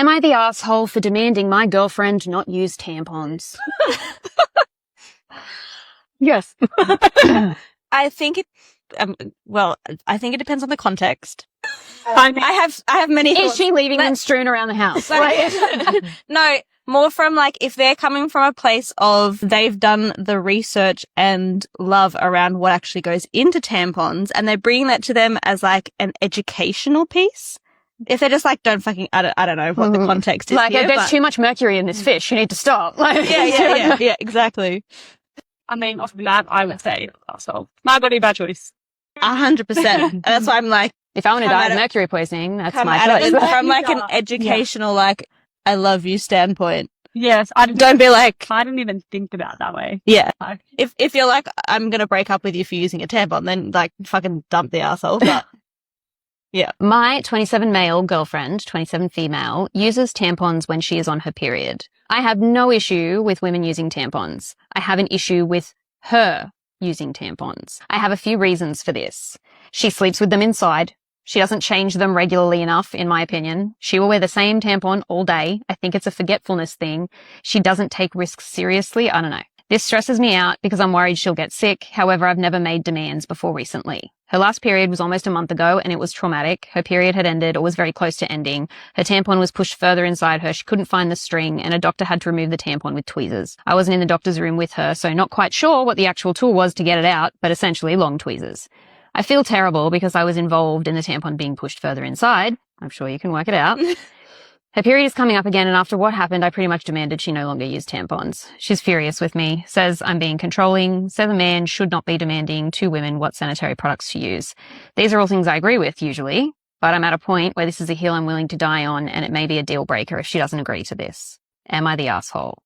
Am I the asshole for demanding my girlfriend not use tampons? Yes. I think it, I think it depends on the context. I have many Is thoughts. she leaving them strewn around the house? No, more from like, if they're coming from a place of they've done the research and love around what actually goes into tampons and they're bringing that to them as like an educational piece. If they're just like, don't fucking, I don't know what the context is like, here, there's too much mercury in this fish. You need to stop. Like, yeah, exactly. I mean, off the bat, I would say asshole. My body, bad choice. 100%. That's why I'm like, if I want to die of mercury poisoning, that's my choice. From like an educational, like, I love you standpoint. Yes. Don't be like, I didn't even think about it that way. Yeah. If you're like, I'm going to break up with you for using a tampon, then like fucking dump the asshole. But yeah. My 27 male girlfriend, 27 female, uses tampons when she is on her period. I have no issue with women using tampons. I have an issue with her using tampons. I have a few reasons for this. She sleeps with them inside. She doesn't change them regularly enough, in my opinion. She will wear the same tampon all day. I think it's a forgetfulness thing. She doesn't take risks seriously. I don't know. This stresses me out because I'm worried she'll get sick. However, I've never made demands before recently. Her last period was almost a month ago and it was traumatic. Her period had ended or was very close to ending. Her tampon was pushed further inside her. She couldn't find the string and a doctor had to remove the tampon with tweezers. I wasn't in the doctor's room with her, so not quite sure what the actual tool was to get it out, but essentially long tweezers. I feel terrible because I was involved in the tampon being pushed further inside. I'm sure you can work it out. Her period is coming up again, and after what happened, I pretty much demanded she no longer use tampons. She's furious with me, says I'm being controlling, says a man should not be demanding to women what sanitary products to use. These are all things I agree with, usually, but I'm at a point where this is a hill I'm willing to die on, and it may be a deal breaker if she doesn't agree to this. Am I the asshole?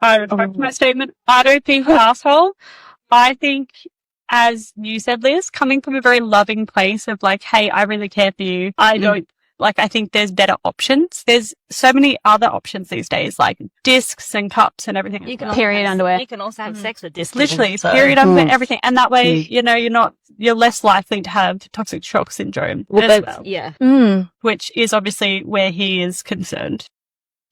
I retract my statement. I don't think asshole. I think, as you said, Liz, coming from a very loving place of like, hey, I really care for you. I think there's better options. There's so many other options these days, like discs and cups and everything. Period underwear. You can also have sex with discs. Literally, period underwear, everything. And that way, you're less likely to have toxic shock syndrome as well. Yeah. Which is obviously where he is concerned.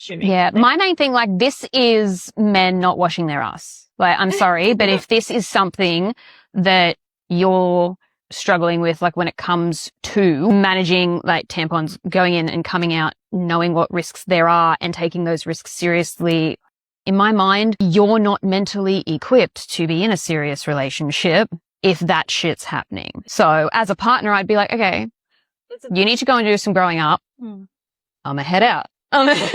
Yeah. My main thing, like, this is men not washing their ass. Like, I'm sorry, but if this is something that you're struggling with, like when it comes to managing like tampons going in and coming out, knowing what risks there are and taking those risks seriously, in my mind, you're not mentally equipped to be in a serious relationship if that shit's happening. So as a partner, I'd be like, okay, you need to go and do some growing up. I'm gonna head out. There's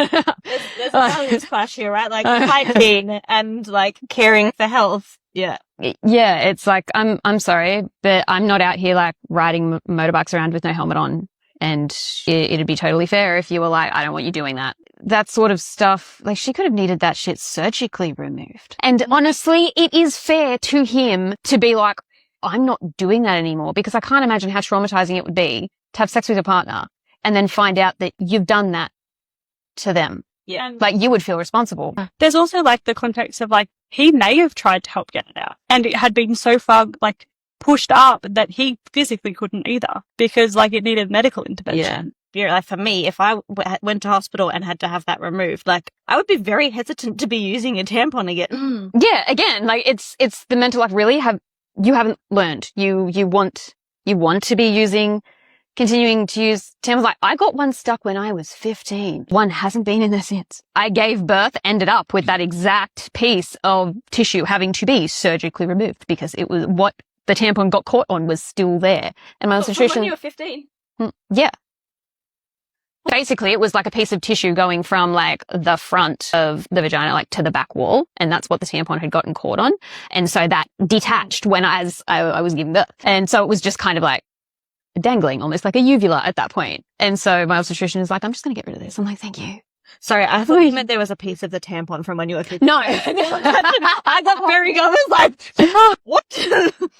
a balance clash here, right? Like hygiene and like caring for health. Yeah. Yeah, it's like, I'm sorry, but I'm not out here like riding motorbikes around with no helmet on. And it'd be totally fair if you were like, I don't want you doing that. That sort of stuff, like she could have needed that shit surgically removed. And honestly, it is fair to him to be like, I'm not doing that anymore, because I can't imagine how traumatizing it would be to have sex with your partner and then find out that you've done that to them. Yeah. Like you would feel responsible. There's also like the context of like, he may have tried to help get it out and it had been so far like pushed up that he physically couldn't either because like it needed medical intervention. Yeah. Like for me, if I went to hospital and had to have that removed, like I would be very hesitant to be using a tampon again. Yeah. Again, like it's the mental, like really you haven't learned. You want to be continuing to use tampons. Like I got one stuck when I was 15. One hasn't been in there since. I gave birth, ended up with that exact piece of tissue having to be surgically removed because it was what the tampon got caught on was still there. And my obstetrician. When you were 15? Yeah. Basically, it was like a piece of tissue going from like the front of the vagina, like to the back wall. And that's what the tampon had gotten caught on. And so that detached when I was giving birth. And so it was just kind of like dangling, almost like a uvula at that point. And so my obstetrician is like, I'm just going to get rid of this. I'm like, thank you. Sorry, I thought you meant there was a piece of the tampon from when you were 15. No. I got very, I was like, what?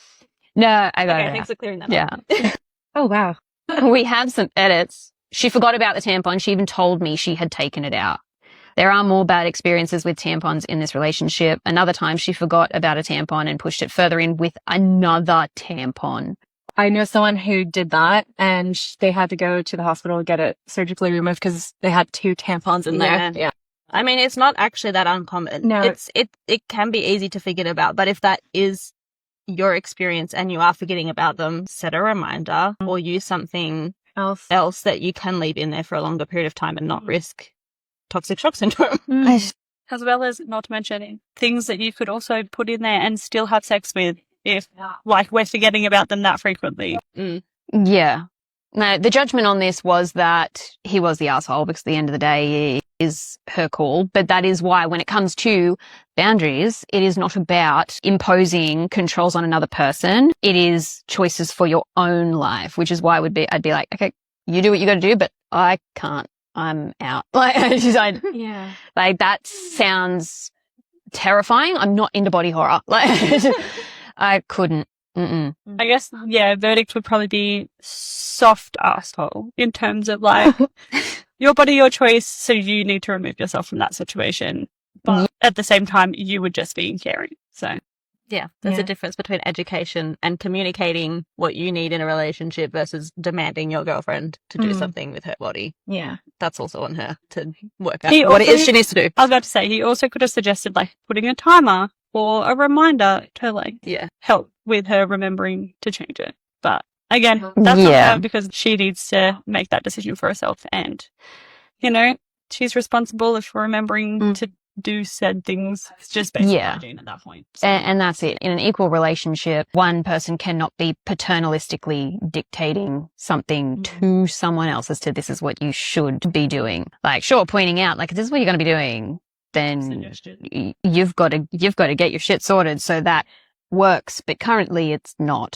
No, I got it. Thanks for clearing that up. Yeah. Oh, wow. We have some edits. She forgot about the tampon. She even told me she had taken it out. There are more bad experiences with tampons in this relationship. Another time she forgot about a tampon and pushed it further in with another tampon. I know someone who did that and they had to go to the hospital to get it surgically removed because they had 2 tampons in there. Yeah. I mean, it's not actually that uncommon. No. It can be easy to forget about, but if that is your experience and you are forgetting about them, set a reminder or use something else that you can leave in there for a longer period of time and not risk toxic shock syndrome. As well as, not to mention, things that you could also put in there and still have sex with if, like, we're forgetting about them that frequently. Yeah. No, the judgment on this was that he was the asshole because at the end of the day it is her call. But that is why when it comes to boundaries, it is not about imposing controls on another person. It is choices for your own life, which is why I'd be like, okay, you do what you got to do, but I can't. I'm out. Like, like that sounds terrifying. I'm not into body horror. Like, I couldn't. I guess, verdict would probably be soft asshole in terms of like, your body, your choice, so you need to remove yourself from that situation. But at the same time, you would just be caring. So, there's a difference between education and communicating what you need in a relationship versus demanding your girlfriend to do something with her body. Yeah. That's also on her to work out what it is she needs to do. I was about to say, he also could have suggested like putting a timer or a reminder to like help with her remembering to change it. But again, that's on her because she needs to make that decision for herself. And, you know, she's responsible for remembering to do said things. It's just basic hygiene at that point. So. And that's it. In an equal relationship, one person cannot be paternalistically dictating something to someone else as to this is what you should be doing. Like, sure, pointing out, like, this is what you're going to be doing. Then you've got to get your shit sorted so that works. But currently it's not.